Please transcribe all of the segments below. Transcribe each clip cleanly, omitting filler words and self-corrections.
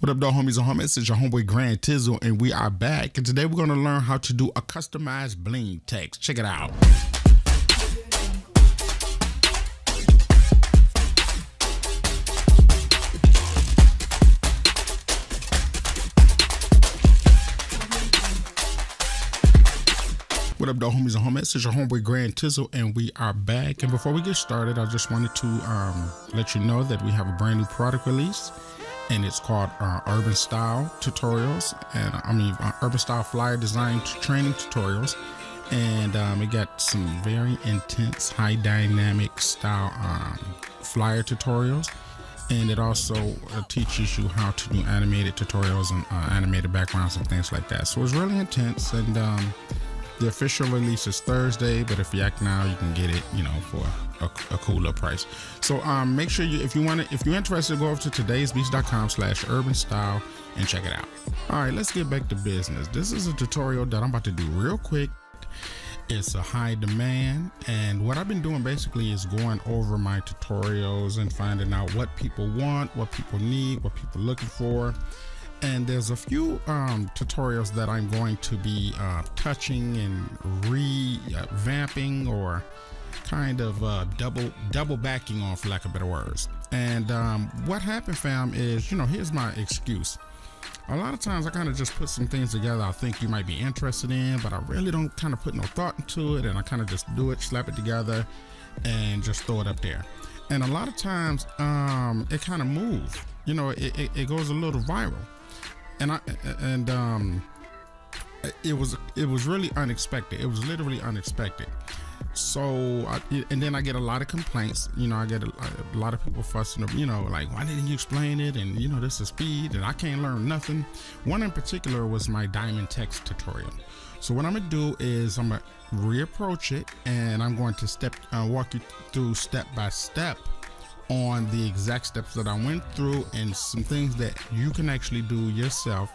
What up, dog homies and homies? It's your homeboy Grand Tizzle, and we are back. And today we're going to learn how to do a customized bling text. Check it out. What up, dog homies and homies? It's your homeboy Grand Tizzle, and we are back. And before we get started, I just wanted to let you know that we have a brand new product release. And it's called Urban Style Tutorials, and Urban Style Flyer Design Training Tutorials. And it got some very intense, high dynamic style flyer tutorials. And it also teaches you how to do animated tutorials and animated backgrounds and things like that. So it's really intense. And the official release is Thursday, but if you act now, you can get it, for a cooler price. So make sure if you're interested, go over to todaysbeats.com/urbanstyle and check it out. All right, let's get back to business. This is a tutorial that I'm about to do real quick. It's a high demand, and what I've been doing basically is going over my tutorials and finding out what people want, what people need, what people are looking for. And there's a few tutorials that I'm going to be touching and revamping or kind of double backing on, for lack of better words. And what happened, fam, is, here's my excuse. A lot of times I kind of just put some things together I think you might be interested in, but I really don't kind of put no thought into it, and I kind of just do it, slap it together, and just throw it up there. And a lot of times it kind of moves. It goes a little viral. It was really unexpected. It was literally unexpected. So and then I get a lot of complaints. I get a lot of people fussing up, like, why didn't you explain it? And this is speed and I can't learn nothing. One in particular was my diamond text tutorial. So what I'm gonna do is I'm gonna reapproach it, and I'm going to walk you through step by step on the exact steps that I went through, and some things that you can actually do yourself,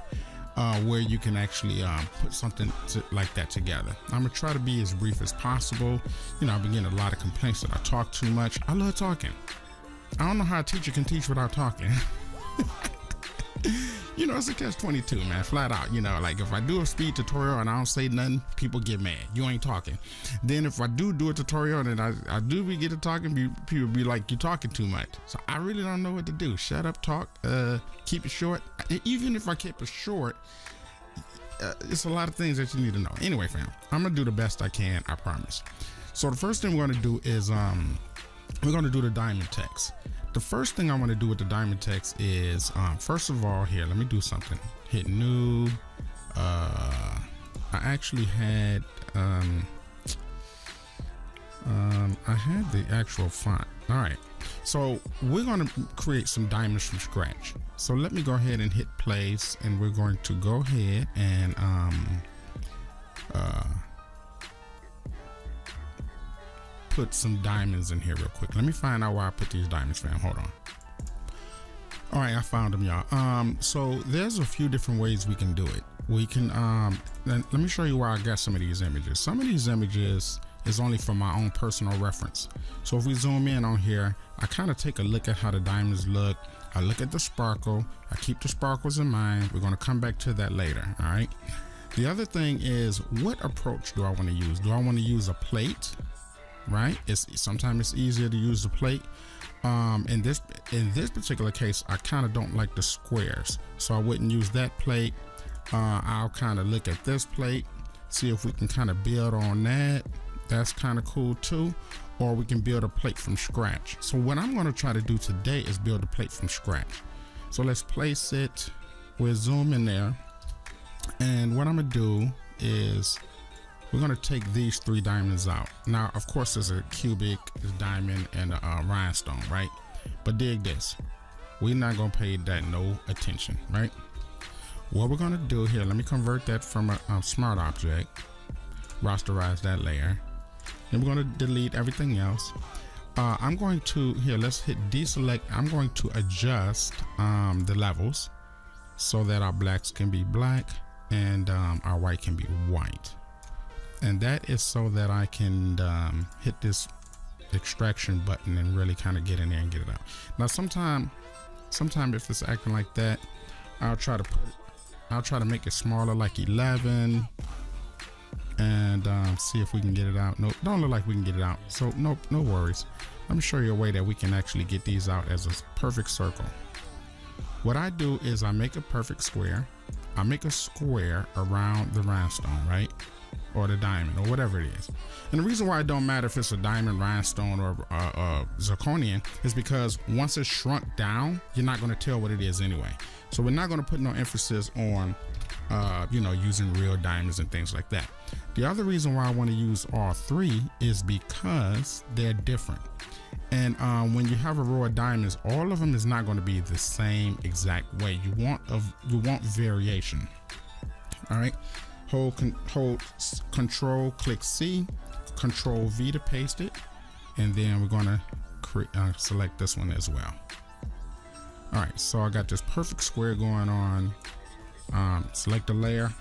where you can actually put something like that together. I'm gonna try to be as brief as possible. I've been getting a lot of complaints that I talk too much. I love talking. I don't know how a teacher can teach without talking. It's a catch-22, man, flat out. Like if I do a speed tutorial and I don't say nothing, people get mad. You ain't talking. Then if I do a tutorial and I do get to talking, people be like, you talking too much. So I really don't know what to do. Shut up, talk, keep it short. Even if I keep it short, it's a lot of things that you need to know. Anyway, fam, I'm gonna do the best I can, I promise. So the first thing we're gonna do is we're gonna do the diamond text. The first thing I want to do with the diamond text is, first of all, here, let me do something. Hit new. I actually had, I had the actual font. All right. So we're going to create some diamonds from scratch. So let me go ahead and hit place, and we're going to go ahead and, put some diamonds in here real quick. Let me find out where I put these diamonds, fam. Hold on. All right, I found them, y'all. So there's a few different ways we can do it. We can let me show you where I got some of these images. Some of these images is only for my own personal reference. So if we zoom in on here, I kind of take a look at how the diamonds look. I look at the sparkle. I keep the sparkles in mind. We're going to come back to that later. All right. The other thing is, what approach do I want to use? Do I want to use a plate? Right? Sometimes it's easier to use the plate. In this particular case, I kind of don't like the squares, so I wouldn't use that plate. I'll kind of look at this plate, see if we can kind of build on that. That's kind of cool too. Or we can build a plate from scratch. So what I'm going to try to do today is build a plate from scratch. So let's place it. We'll zoom in there, and what I'm gonna do is we're going to take these 3 diamonds out. Now, of course, there's a cubic, a diamond, and a rhinestone, right? But dig this. We're not going to pay that no attention, right? What we're going to do here, let me convert that from a smart object, rasterize that layer. Then we're going to delete everything else. I'm going to, here, let's hit deselect. I'm going to adjust the levels so that our blacks can be black and our white can be white. And that is so that I can hit this extraction button and really kind of get in there and get it out. Now, sometime if it's acting like that, I'll try to make it smaller, like 11, and see if we can get it out. Nope, don't look like we can get it out. So nope, no worries. Let me show you a way that we can actually get these out as a perfect circle. What I do is I make a perfect square. I make a square around the rhinestone, right? Or the diamond, or whatever it is. And the reason why it don't matter if it's a diamond, rhinestone, or zirconian is because once it's shrunk down, you're not going to tell what it is anyway. So we're not going to put no emphasis on, you know, using real diamonds and things like that. The other reason why I want to use all three is because they're different. And when you have a row of diamonds, all of them is not going to be the same exact way. You want variation. All right. Hold Control, click C, Control V to paste it, and then we're going to select this one as well. All right, so I got this perfect square going on. Select the layer,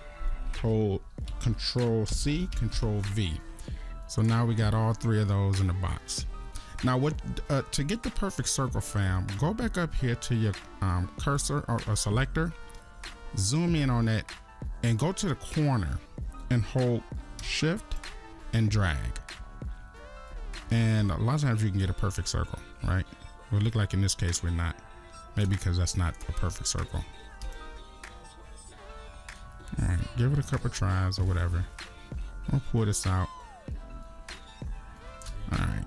hold Control C, Control V. So now we got all three of those in the box. Now, to get the perfect circle, fam, go back up here to your cursor or selector, zoom in on that, and go to the corner and hold Shift and drag. And a lot of times you can get a perfect circle, right? It would look like in this case we're not. Maybe because that's not a perfect circle. All right, give it a couple tries or whatever. I'll pull this out. All right,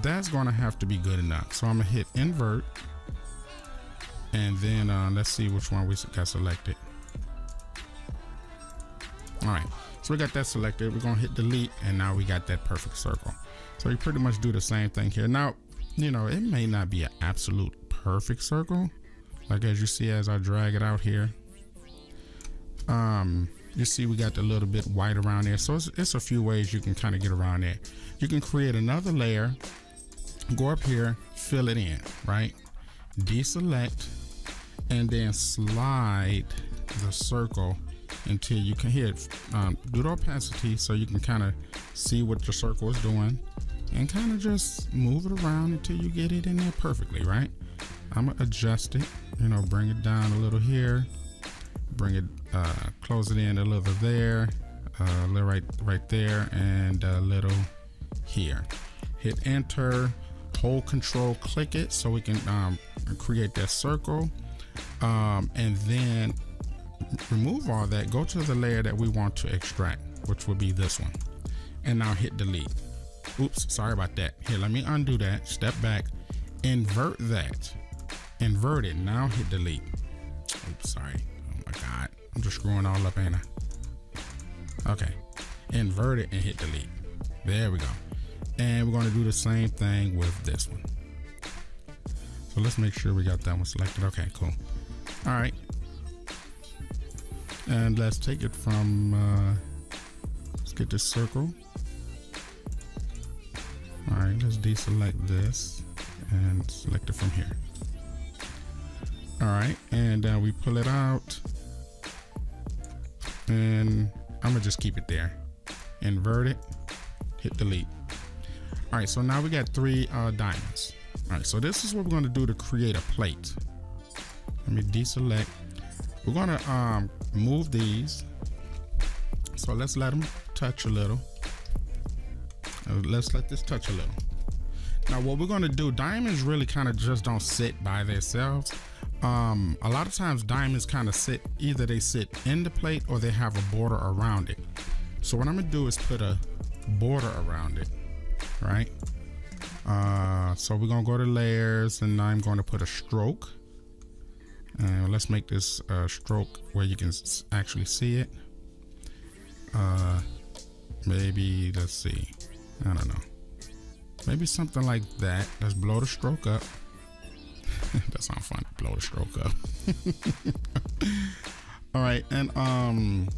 that's gonna have to be good enough. So I'm gonna hit invert, and then let's see which one we got selected. All right, so we got that selected. We're gonna hit delete, and now we got that perfect circle. So you pretty much do the same thing here. Now, you know, it may not be an absolute perfect circle, like as you see as I drag it out here. You see we got a little bit white around there. So it's a few ways you can kind of get around there. You can create another layer, go up here, fill it in, right? Deselect, and then slide the circle until you can hit do the opacity so you can kind of see what your circle is doing, and kind of just move it around until you get it in there perfectly, right? I'm gonna adjust it, you know, bring it down a little here, bring it close it in a little there, a little right there, and a little here. Hit enter, hold control, click it so we can create that circle, and then remove all that, go to the layer that we want to extract, which will be this one, and now hit delete. Oops, sorry about that. Here, let me undo that, step back, invert that, invert it, now hit delete. Oops, sorry. Oh my God, I'm just screwing all up, ain't I? Okay, invert it and hit delete. There we go. And we're going to do the same thing with this one. So let's make sure we got that one selected. Okay, cool. All right. And let's take it from, let's get this circle. All right, let's deselect this and select it from here. All right, and we pull it out, and I'm gonna just keep it there. Invert it, hit delete. All right, so now we got three diamonds. All right, so this is what we're gonna do to create a plate. Let me deselect. We're gonna move these. So let's let them touch a little. Let's let this touch a little. Now what we're gonna do, diamonds really kind of just don't sit by themselves. A lot of times diamonds kind of sit, either they sit in the plate or they have a border around it. So what I'm gonna do is put a border around it, right? So we're gonna go to layers, and I'm going to put a stroke. Let's make this stroke where you can actually see it. Maybe, let's see, I don't know, maybe something like that. Let's blow the stroke up. That sounds fun, blow the stroke up. All right, and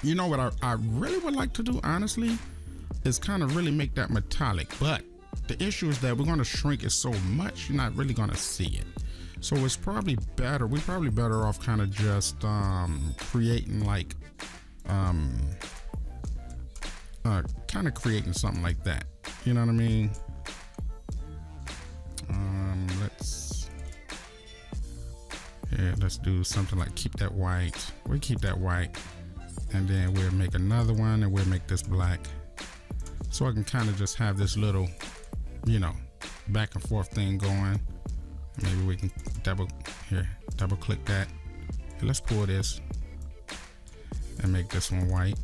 you know what I really would like to do, honestly, is kind of really make that metallic, but the issue is that we're going to shrink it so much you're not really going to see it. So it's probably better, we're probably better off kind of just creating like kind of creating something like that, you know what I mean? Yeah, let's do something like keep that white. We'll keep that white, and then we'll make another one, and we'll make this black. So I can kind of just have this little, you know, back and forth thing going. Maybe we can double click that. Okay, let's pull this and make this one white.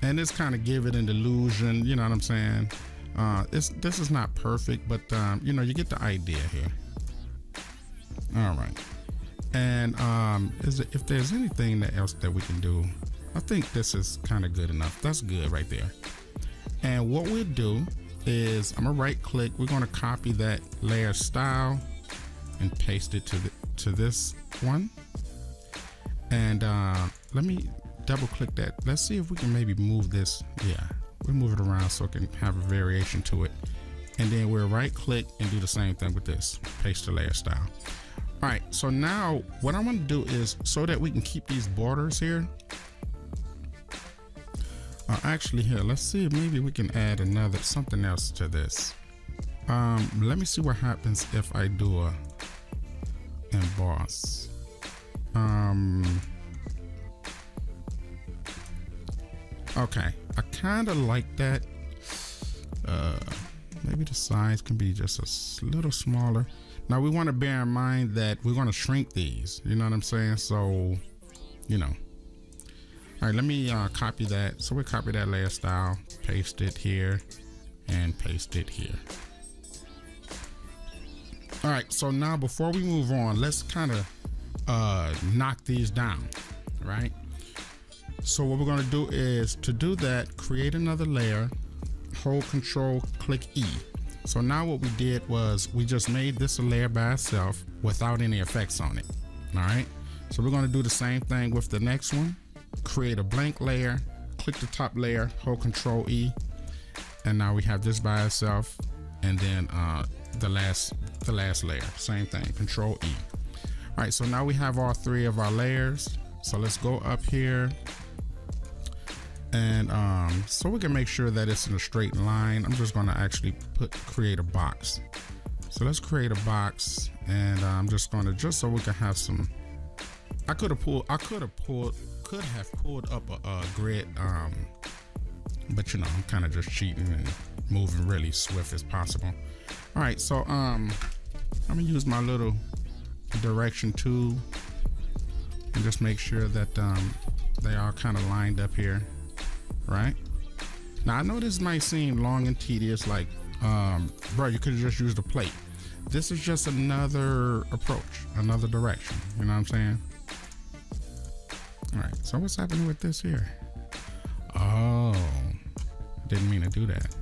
And this kind of give it an illusion, you know what I'm saying? This is not perfect, but you know, you get the idea here. All right. And if there's anything else that we can do, I think this is kind of good enough. That's good right there. And what we'll do is I'm gonna right click. We're gonna copy that layer style and paste it to this one. And let me double click that. Let's see if we can maybe move this. Yeah, we'll move it around so it can have a variation to it. And then we'll right click and do the same thing with this, paste the layer style. All right, so now what I'm gonna do is, so that we can keep these borders here, actually here, let's see if maybe we can add something else to this. Let me see what happens if I do a emboss. Okay, I kind of like that. Maybe the size can be just a little smaller. Now we want to bear in mind that we're going to shrink these, you know what I'm saying? So, you know. All right, let me copy that. So we copy that layer style, paste it here, and paste it here. All right, so now before we move on, let's kind of knock these down, right? So what we're gonna do is, to do that, create another layer, hold Control, click E. So now what we did was we just made this a layer by itself without any effects on it, all right? So we're gonna do the same thing with the next one. Create a blank layer, click the top layer, hold Control E, and now we have this by itself, and then the last layer, same thing, Control E. All right, so now we have all three of our layers. So let's go up here, and so we can make sure that it's in a straight line. I'm just gonna actually create a box. So let's create a box, and I'm just gonna, just so we can have some. I could have pulled up a grid, but you know, I'm kind of just cheating and moving really swift as possible. All right, so I'm gonna use my little direction tool and just make sure that they are kind of lined up here, right? Now I know this might seem long and tedious, like bro, you could have just used a plate. This is just another approach, another direction, you know what I'm saying? All right, so what's happening with this here? Oh, didn't mean to do that.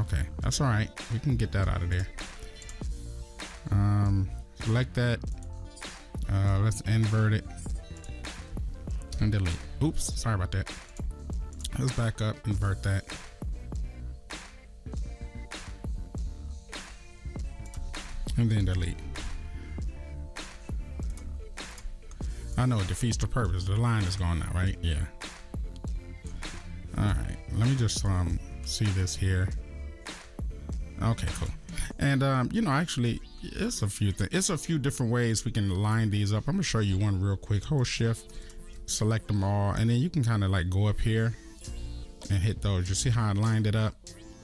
Okay, that's all right. We can get that out of there. Select that. Let's invert it and delete. Oops, sorry about that. Let's back up, invert that. And then delete. I know it defeats the purpose. The line is gone now, right? Yeah. All right, let me just see this here. Okay, cool. And you know, actually, it's a few things. It's a few different ways we can line these up. I'm gonna show you one real quick. Hold Shift, select them all, and then you can kind of like go up here and hit those. You see how I lined it up?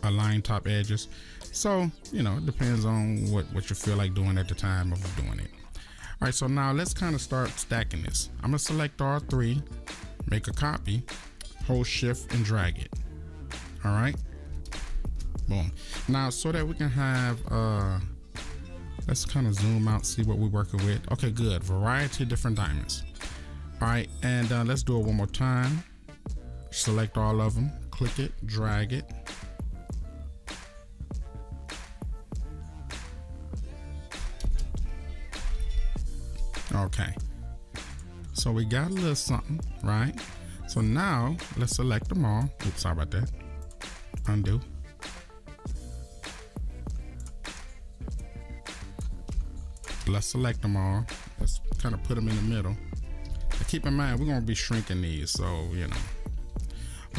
Align top edges. So you know, it depends on what you feel like doing at the time of doing it. All right, so now let's kind of start stacking this. I'm gonna select R3, make a copy, hold Shift and drag it. All right, boom. Now so that we can have, let's kind of zoom out, see what we're working with. Okay, good, variety of different diamonds. All right, and let's do it one more time. Select all of them, click it, drag it. Okay, so we got a little something, right? So now let's select them all. Oops, sorry about that. Undo. Let's select them all. Let's kind of put them in the middle. But keep in mind, we're gonna be shrinking these, so you know.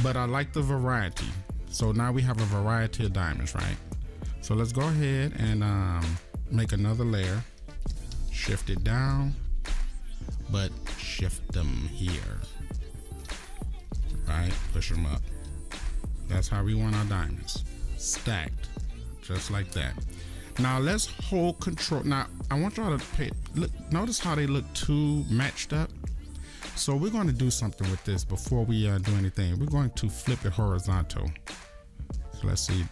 But I like the variety. So now we have a variety of diamonds, right? So let's go ahead and make another layer. shift it down, but shift them here, right? Push them up. That's how we want our diamonds, stacked, just like that. Now let's hold control. Now I want y'all to look, notice how they look too matched up. So we're going to do something with this before we do anything. We're going to flip it horizontal. So let's see,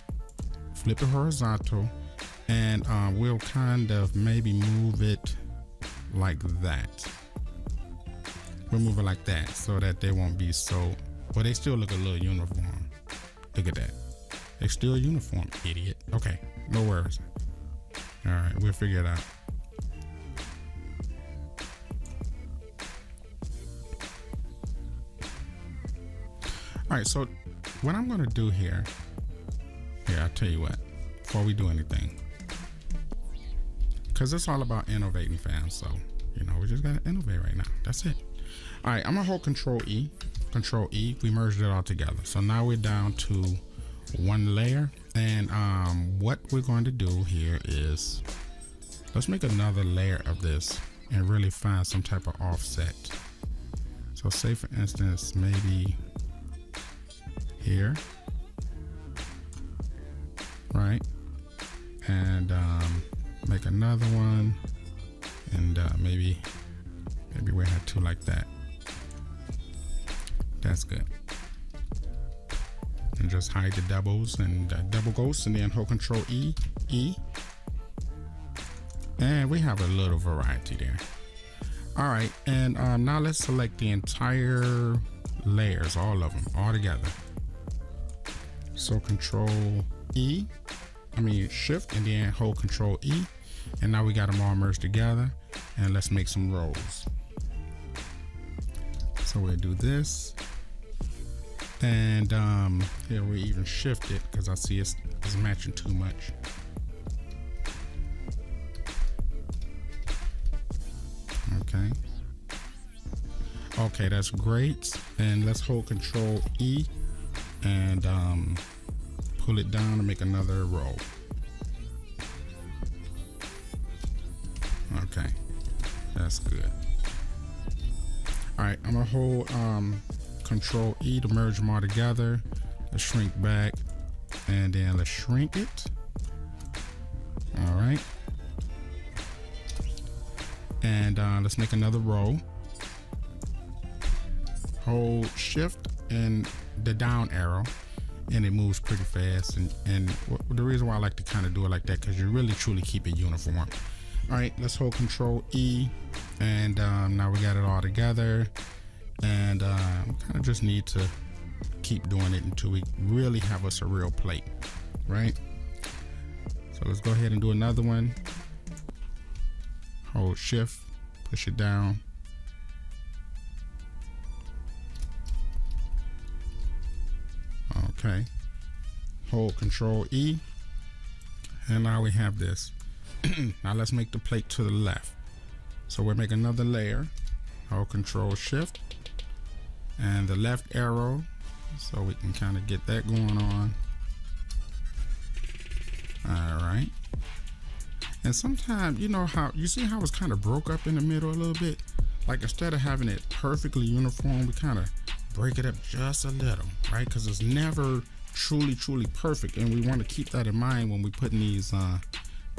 flip it horizontal, and we'll kind of maybe move it like that. We'll move it like that so that they won't be so, well, they still look a little uniform. Look at that. They still uniform, idiot. Okay, no worries. All right, we'll figure it out. All right, so what I'm gonna do here, I'll tell you what, before we do anything, because it's all about innovating, fam. So, you know, we just gotta innovate right now. That's it. All right, I'm gonna hold Control E. Control E, we merged it all together. So now we're down to one layer. And what we're going to do here is, let's make another layer of this and really find some type of offset. So say for instance, maybe here, right? And make another one, and maybe we have two like that. That's good. And just hide the doubles and double ghosts, and then hold Control E. And we have a little variety there. All right, and now let's select the entire layers, all of them, all together. So Shift, and then hold Control E. And now we got them all merged together. And let's make some rows. So we'll do this. And here we even shift it because I see it's matching too much. Okay, that's great. And let's hold Control E and pull it down and make another row. Okay, that's good. All right, I'm gonna hold Control E to merge them all together. Let's shrink back, and then let's shrink it. All right, and let's make another row. Hold Shift and the down arrow, and it moves pretty fast. And the reason why I like to kind of do it like that, because you really truly keep it uniform. All right, let's hold Control E, and now we got it all together. And kind of just need to keep doing it until we really have us a real plate, right? So let's go ahead and do another one. Hold Shift, push it down. Okay, hold Control E, and now we have this. Now let's make the plate to the left. So we'll make another layer. Hold Control Shift and the left arrow, so we can kind of get that going on. All right. And sometimes, you know how you see how it's kind of broke up in the middle a little bit? Like instead of having it perfectly uniform, we kind of break it up just a little, right? Because it's never truly perfect, and we want to keep that in mind when we're putting these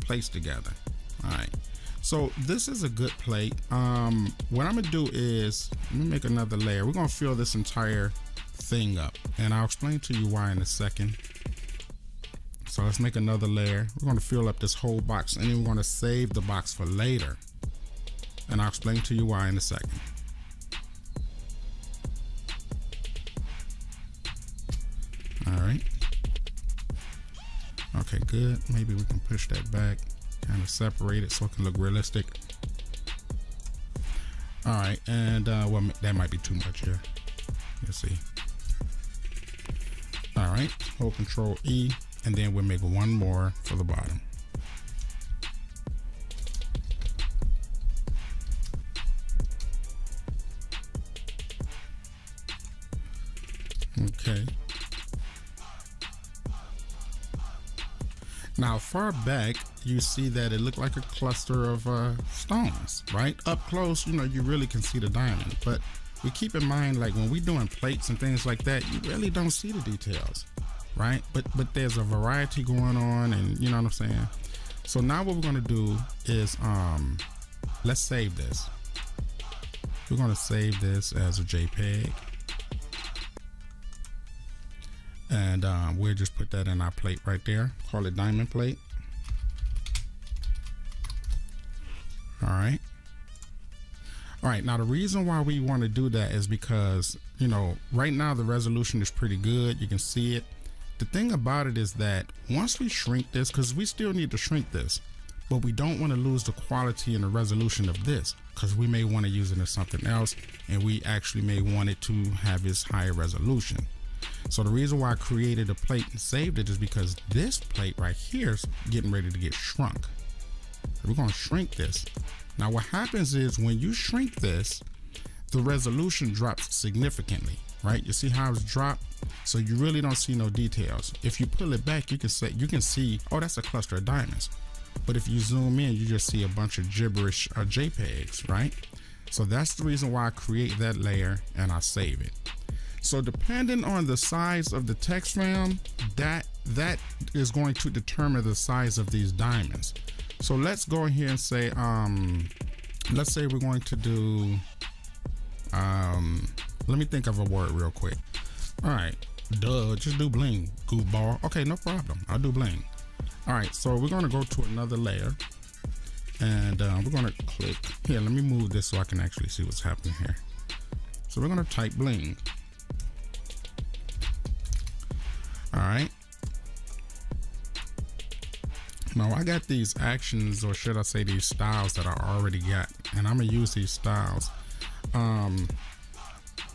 plates together. All right, so this is a good plate. What I'm gonna do is, let me make another layer. We're gonna fill this entire thing up, and I'll explain to you why in a second. So let's make another layer. We're gonna fill up this whole box, and then we're gonna save the box for later, and I'll explain to you why in a second. All right. Okay, good. Maybe we can push that back, kind of separate it so it can look realistic. All right, and well, that might be too much here. Let's see. All right, hold Control E, and then we'll make one more for the bottom. Okay. Now far back, you see that it looked like a cluster of stones, right? Up close, you know, you really can see the diamond, but we keep in mind, like when we're doing plates and things like that, you really don't see the details, right? But there's a variety going on, and you know what I'm saying? So now what we're gonna do is, let's save this. We're gonna save this as a JPEG. And we'll just put that in our plate right there. Call it diamond plate. All right. All right, now the reason why we want to do that is because, you know, right now the resolution is pretty good. You can see it. The thing about it is that once we shrink this, because we still need to shrink this, but we don't want to lose the quality and the resolution of this, because we may want to use it in something else, and we actually may want it to have this higher resolution. So the reason why I created a plate and saved it is because this plate right here is getting ready to get shrunk. So we're going to shrink this. Now what happens is when you shrink this, the resolution drops significantly, right? You see how it's dropped? So you really don't see no details. If you pull it back, you can see, oh, that's a cluster of diamonds. But if you zoom in, you just see a bunch of gibberish JPEGs, right? So that's the reason why I create that layer and I save it. So depending on the size of the text fam, that is going to determine the size of these diamonds. So let's go in here and say, let's say we're going to do, let me think of a word real quick. All right, just do bling, goofball. Okay, no problem, I'll do bling. All right, so we're gonna go to another layer, and we're gonna click, here, let me move this so I can actually see what's happening here. So we're gonna type bling. All right. Now I got these actions, or should I say these styles that I already got, and I'm gonna use these styles.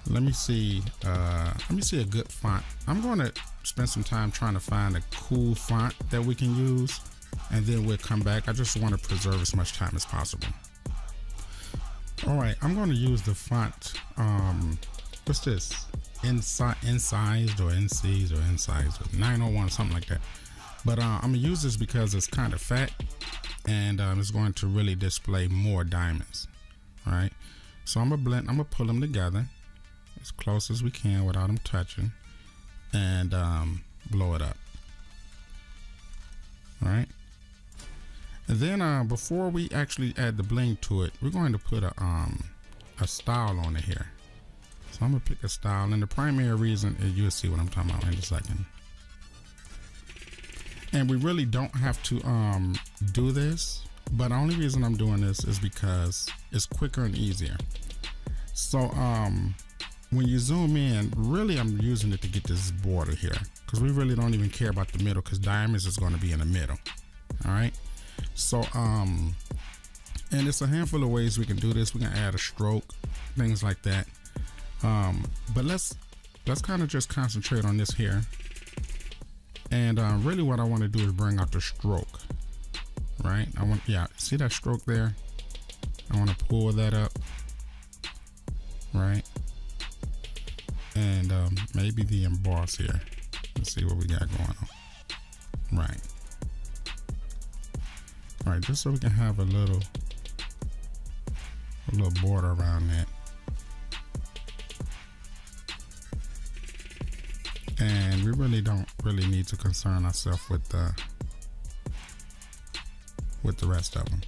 Let me see a good font. I'm gonna spend some time trying to find a cool font that we can use, and then we'll come back. I just want to preserve as much time as possible. All right, I'm going to use the font, what's this? Incised or NCs or Incised or 901, something like that. But I'm gonna use this because it's kind of fat, and it's going to really display more diamonds. All right, so I'm gonna pull them together as close as we can without them touching, and blow it up. All right, and then before we actually add the bling to it, we're going to put a style on it here. So I'm gonna pick a style, and the primary reason is you'll see what I'm talking about in a second. And we really don't have to do this, but the only reason I'm doing this is because it's quicker and easier. So when you zoom in, really I'm using it to get this border here, because we really don't even care about the middle, because diamonds is going to be in the middle. All right, so and it's a handful of ways we can do this. We can add a stroke, things like that, but let's kind of just concentrate on this here. And really what I want to do is bring out the stroke, right? See that stroke there? I want to pull that up, right? And maybe the emboss here. Let's see what we got going on. Right. All right, just so we can have a little border around that. And we really don't need to concern ourselves with the rest of them,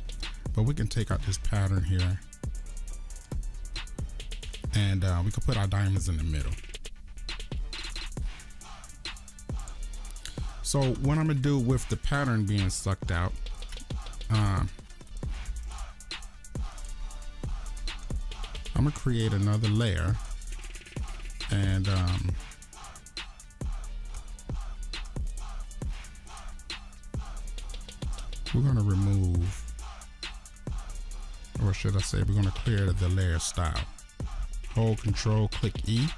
but we can take out this pattern here, and we can put our diamonds in the middle. So what I'm gonna do with the pattern being sucked out, I'm gonna create another layer, and we're going to remove, or should I say, we're going to clear the layer style. Hold Control, click E,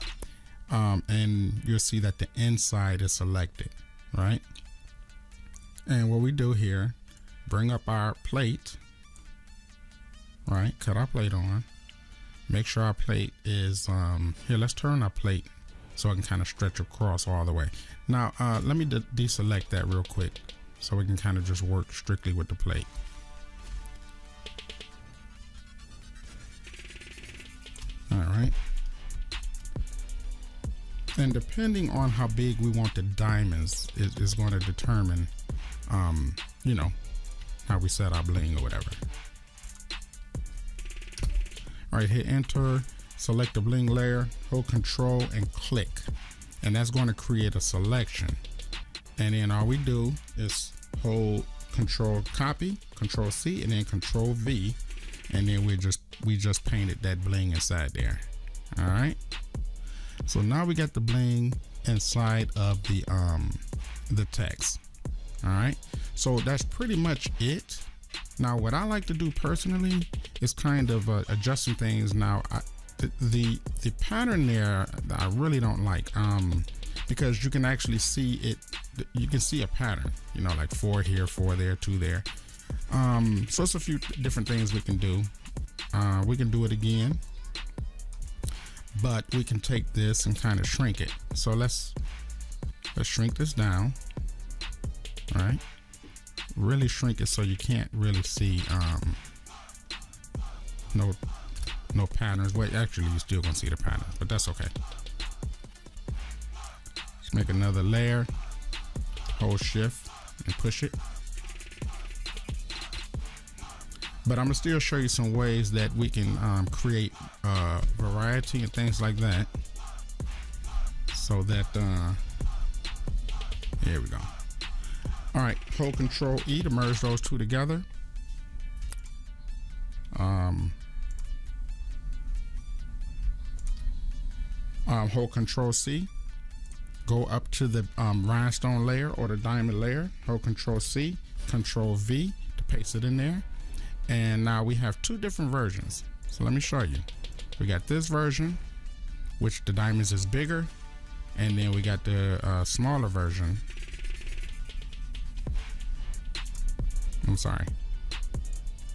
and you'll see that the inside is selected, right? And what we do here, bring up our plate, right? Cut our plate on. Make sure our plate is, here, let's turn our plate so I can kind of stretch across all the way. Now, let me deselect that real quick. so we can kind of just work strictly with the plate. All right. And depending on how big we want the diamonds is going to determine, you know, how we set our bling or whatever. All right, hit enter, select the bling layer, hold control and click. And that's going to create a selection. And then all we do is hold control copy, control C, and then control V. And then we just painted that bling inside there. All right. So now we got the bling inside of the text. All right. So that's pretty much it. Now, what I like to do personally is kind of adjusting things. Now, the pattern there I really don't like, because you can actually see it. You can see a pattern, you know, like 4 here, 4 there, 2 there. So it's a few different things we can do. We can do it again, but we can take this and kind of shrink it. So let's shrink this down. All right, really shrink it so you can't really see no patterns. Wait, actually you're still gonna see the patterns, but that's okay. Let's make another layer, hold shift and push it. But I'm gonna still show you some ways that we can create variety and things like that, so that here we go. All right, hold control E to merge those two together. Hold control C, go up to the rhinestone layer or the diamond layer, hold control C, control V to paste it in there. And now we have 2 different versions. So let me show you. We got this version, which the diamonds is bigger, and then we got the smaller version. I'm sorry.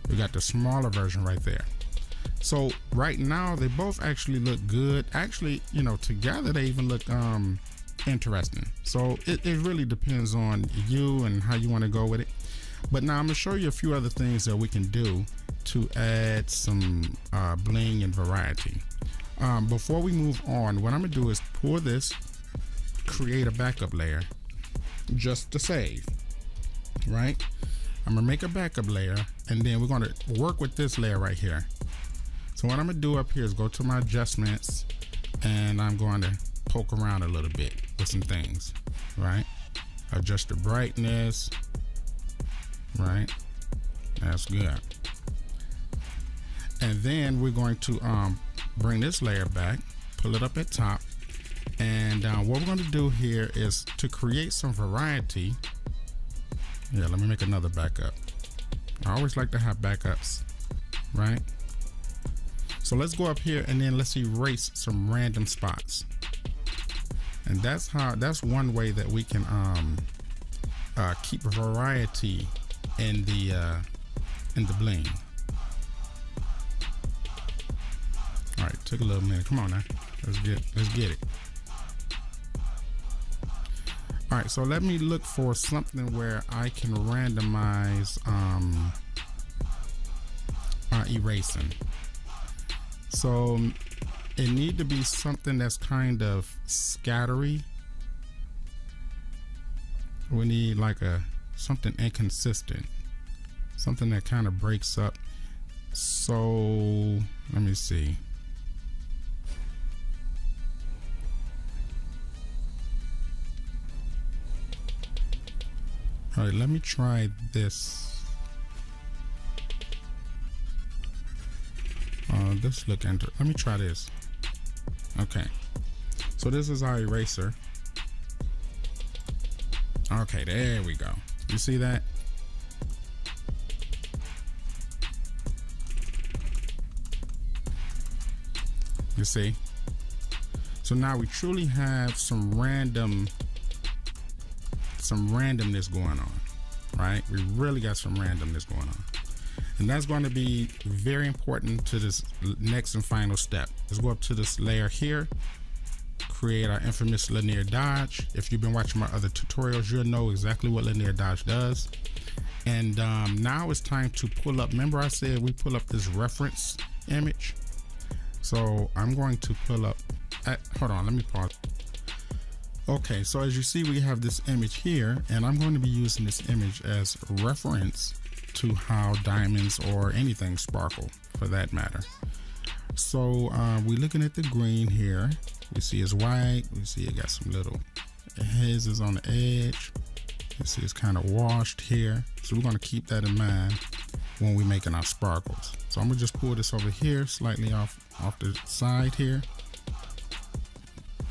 We got the smaller version right there. So right now they both actually look good. Actually, you know, together they even look interesting. So it really depends on you and how you want to go with it. But now I'm gonna show you a few other things that we can do to add some bling and variety. Before we move on, what I'm gonna do is pour this, create a backup layer just to save, right? I'm gonna make a backup layer, and then we're gonna work with this layer right here. So what I'm gonna do up here is go to my adjustments, and I'm going to poke around a little bit with some things, right? Adjust the brightness, right? That's good. And then we're going to bring this layer back, pull it up at top, and what we're going to do here is to create some variety. Yeah, let me make another backup. I always like to have backups, right? So let's go up here and then let's erase some random spots. And that's one way that we can keep variety in the bling. All right, took a little minute. Come on now, let's get it. All right, so let me look for something where I can randomize erasing. So it need to be something that's kind of scattery. We need like something inconsistent, something that kind of breaks up. So let me see. All right, let me try this. This look enter. Let me try this. Okay, so this is our eraser. Okay, there we go. You see that? You see? So now we truly have some randomness going on, right? We really got some randomness going on. And that's going to be very important to this next and final step. Let's go up to this layer here, create our infamous linear dodge. If you've been watching my other tutorials, you'll know exactly what linear dodge does. And now it's time to pull up. Remember I said we pull up this reference image? So I'm going to pull up, hold on, let me pause. Okay, so as you see, we have this image here, and I'm going to be using this image as reference to how diamonds or anything sparkle for that matter. So we're looking at the green here. We see it's white. We see it got some little hazes on the edge. You see it's kind of washed here. So we're going to keep that in mind when we're making our sparkles. So I'm gonna just pull this over here slightly off the side here.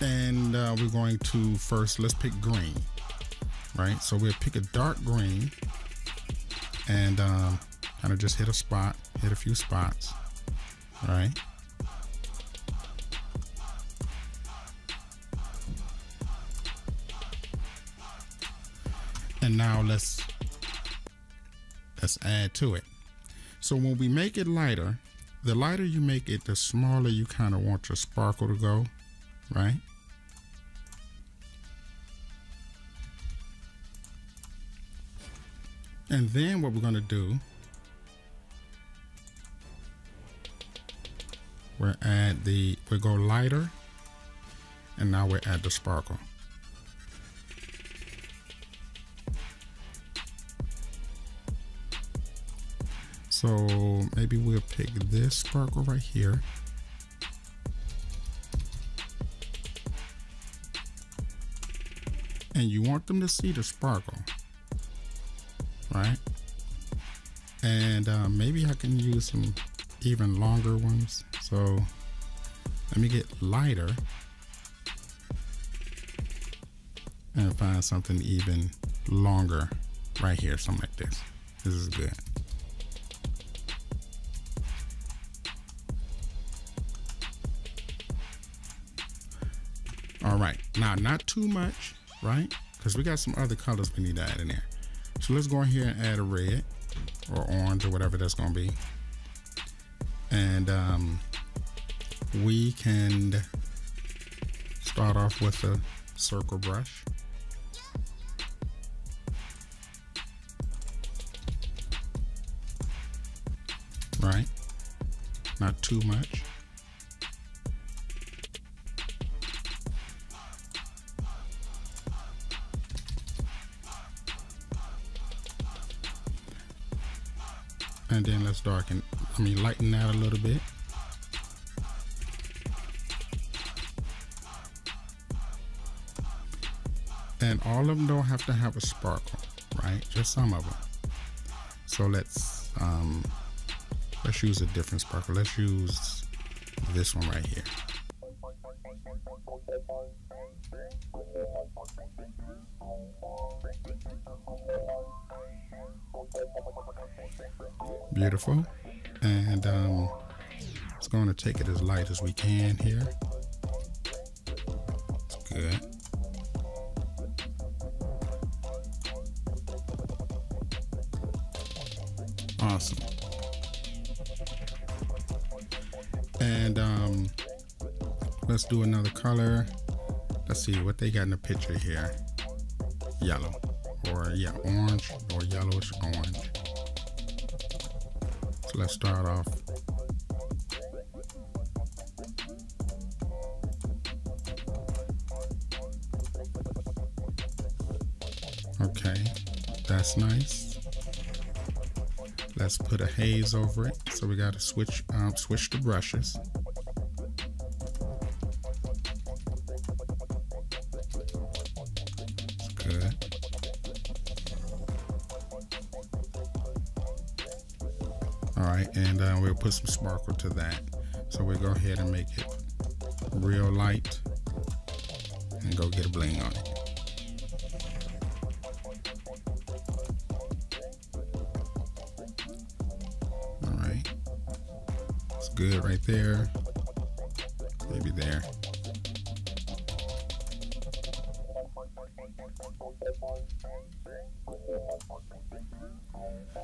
And we're going to first, let's pick green, right? So we'll pick a dark green and kind of just hit a few spots, right? And now let's add to it. So when we make it lighter, the lighter you make it, the smaller you kind of want your sparkle to go, right? And then what we're going to do, we'll go lighter, and now we'll add the sparkle. So maybe we'll pick this sparkle right here. And you want them to see the sparkle, right? And maybe I can use some even longer ones. So let me get lighter and find something even longer right here, something like this. This is good. All right, now not too much, right? Because we got some other colors we need to add in there. So let's go here and add a red or orange or whatever that's gonna be. And we can start off with a circle brush. Right, not too much. And then let's lighten that a little bit. And all of them don't have to have a sparkle, right? Just some of them. So let's use a different sparkle. Let's use this one right here. Beautiful. And it's going to take it as light as we can here. It's good. Awesome. And let's do another color. Let's see what they got in the picture here. Yellow, or yeah, orange or yellowish orange. So let's start off. Okay, that's nice. Let's put a haze over it. So we got to switch the brushes. That's good. All right, and we'll put some sparkle to that. So we'll go ahead and make it real light and go get a bling on it. All right, it's good right there, maybe there.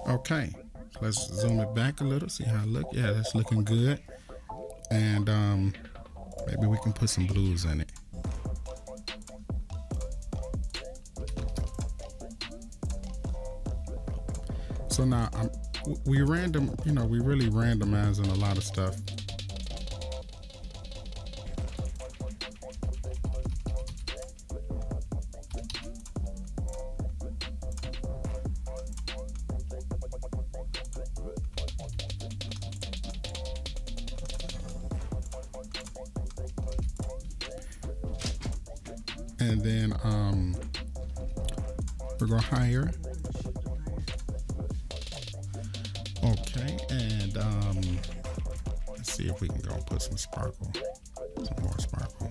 Okay, let's zoom it back a little, see how it looks. Yeah, that's looking good. And maybe we can put some blues in it. So now we random, you know, we really randomizing a lot of stuff. And then we're gonna hire. Okay, and let's see if we can go and put some sparkle, some more sparkle.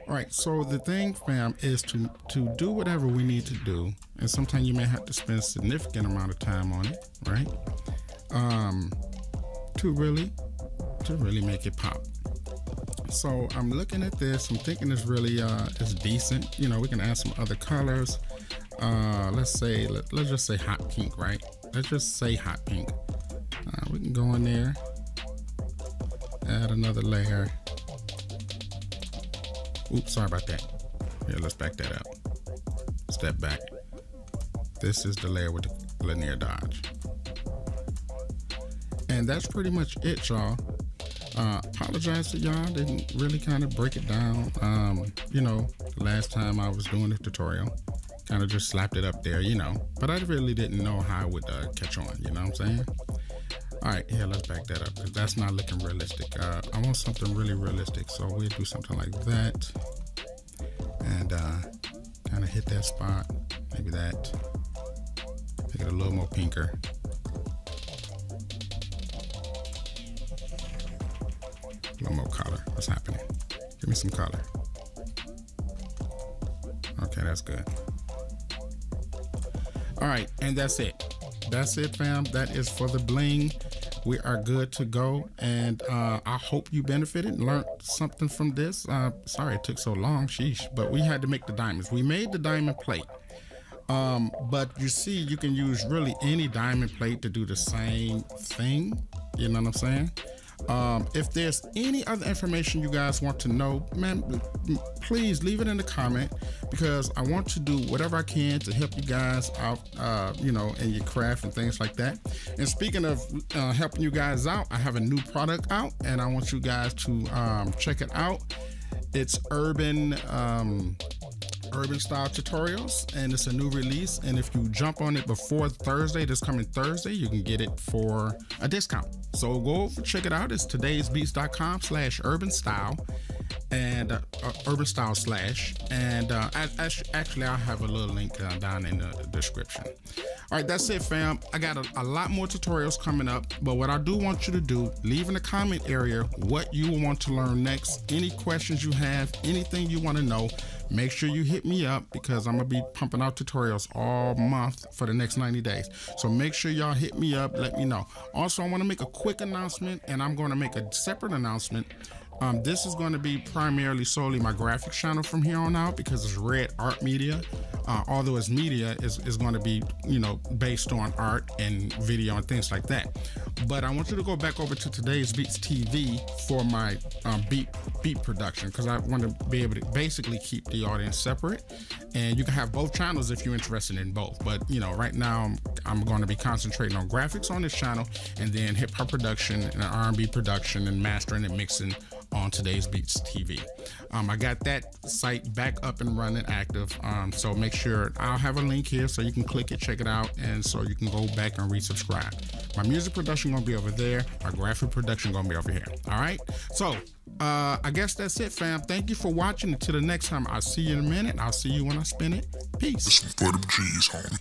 All right, so the thing, fam, is to do whatever we need to do, and sometimes you may have to spend a significant amount of time on it, right? To really make it pop. So I'm looking at this, I'm thinking it's really it's decent. You know, we can add some other colors. Let's just say hot pink, right? Let's just say hot pink. We can go in there, add another layer. Oops, sorry about that. Here, let's back that up. Step back. This is the layer with the linear dodge. And that's pretty much it, y'all. Apologize to y'all, didn't really kind of break it down. You know, last time I was doing the tutorial, kind of just slapped it up there, you know, but I really didn't know how it would catch on, you know what I'm saying? All right, here, let's back that up because that's not looking realistic. I want something really realistic, so we'll do something like that and kind of hit that spot, maybe that, make it a little more pinker. A little more color. What's happening? Give me some color. Okay, that's good. All right, and that's it. That's it, fam. That is for the bling. We are good to go, and I hope you benefited and learned something from this. Sorry it took so long, sheesh, but we had to make the diamonds. We made the diamond plate, but you see, you can use really any diamond plate to do the same thing. You know what I'm saying? If there's any other information you guys want to know, man, please leave it in the comment, because I want to do whatever I can to help you guys out, you know, in your craft and things like that. And speaking of helping you guys out, I have a new product out, and I want you guys to check it out. It's urban style tutorials, and it's a new release, and if you jump on it before Thursday, this coming Thursday, you can get it for a discount. So go over, check it out. It's todaysbeats.com/urban-style and urban-style / and actually I'll have a little link down in the description. All right, that's it, fam. I got a lot more tutorials coming up, but what I do want you to do, leave in the comment area what you want to learn next, any questions you have, anything you want to know. Make sure you hit me up, because I'm gonna be pumping out tutorials all month for the next 90 days. So make sure y'all hit me up, let me know. Also, I want to make a quick announcement, and I'm going to make a separate announcement. This is going to be primarily solely my graphics channel from here on out, because it's Red Art Media. Although it's media, is going to be, you know, based on art and video and things like that. But I want you to go back over to Today's Beats TV for my beat production, because I want to be able to basically keep the audience separate. And you can have both channels if you're interested in both. But, you know, right now I'm going to be concentrating on graphics on this channel, and then hip hop production and R&B production and mastering and mixing on Today's Beats TV. I got that site back up and running, active. So make sure, I'll have a link here so you can click it, check it out, and so you can go back and resubscribe. My music production gonna be over there. My graphic production gonna be over here. All right. So I guess that's it, fam. Thank you for watching. Until the next time, I'll see you in a minute. I'll see you when I spin it. Peace. For them G's, homie.